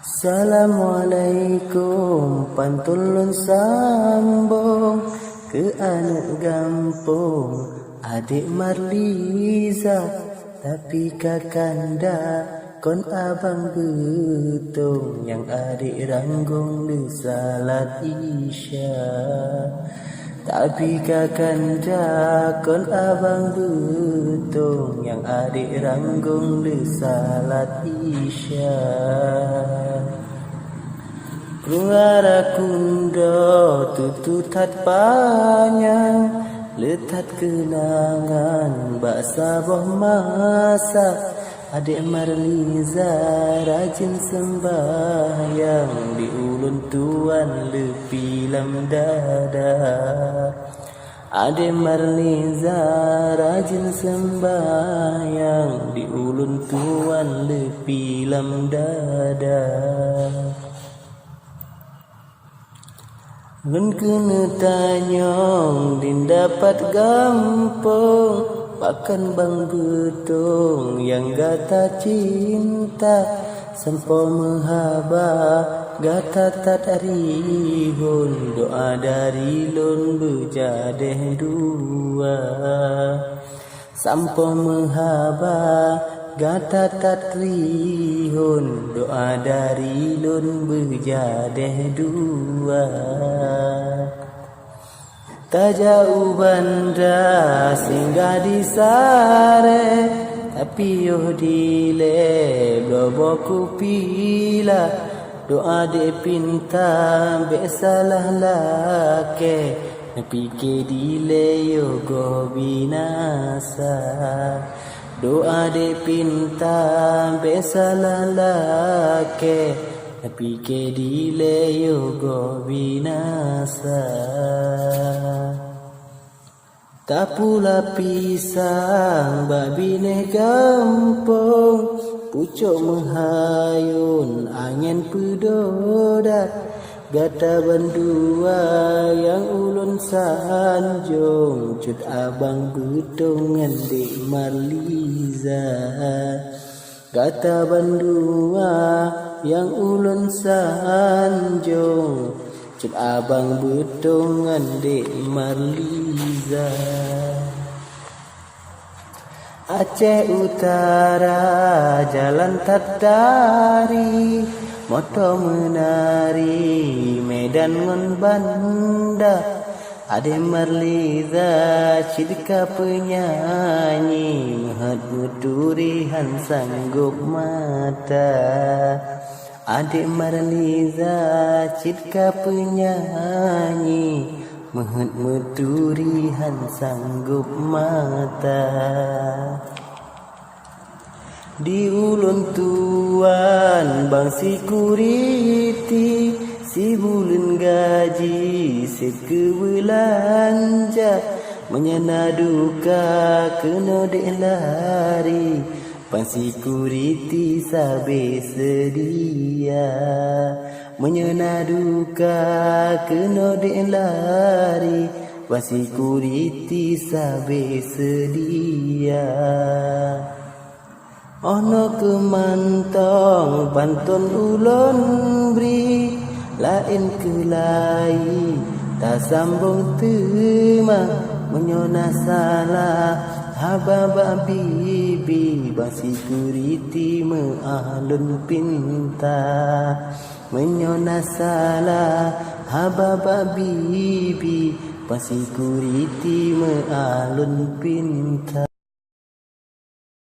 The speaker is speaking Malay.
Assalamualaikum, pantulun sambung ke anak gampung, adik Marliza, tapi kakanda kon abang betung, yang adik ranggung di salat isya. Tapi kakanda kon abang betung, yang adik ranggung di salat isya. Keluar kundo tututat panjang, letat kenangan baksa boh masa. Adik Marliza rajin sembahyang, di ulun tuan lepi lam dada. Adik Marliza rajin sembahyang, di ulun tuan lepi lam dada. Lun kena tanyong din dapat gampung, bahkan bang betung yang gata cinta, sempo menghaba gata tak arihun, doa dari lun berjadeh dua. Sampo menghaba gata tak rihun, doa dari lun berjadeh dua. Tak jauh banda singgah di sare, tapi yo dile bloboku pila. Doa de pinta be salah lake, nepike dile yo go binasa. Doa de pinta be salah lake, nepike dile yo go binasa. Tak pula pisang babine gampung, pucuk menghayun angin pedoda. Gata bandua yang ulun sanjung, cut abang betung ngandik Marliza. Gata bandua yang ulun sanjung, cut abang betung ngandik Marliza. Aceh Utara jalan Tatari, moto menari Medan ngon Banda. Adik Marliza cidika penyanyi, mahat muturihan sanggup mata. Adik Marliza cidika penyanyi, mahat muturihan sanggup mata. Di ulun tuan bang security, si bulan gaji seke belanja. Menyana duka kena dek lari, bang security sabe sedia. Menyana duka kena dek lari, bang security sabe sedia. Ono kemantong pantun ulun beri, lain ke lain tak sambung tema. Menyona salah hababa bibi, bang security meahlun pinta. Menyona salah hababa bibi, bang security meahlun pinta.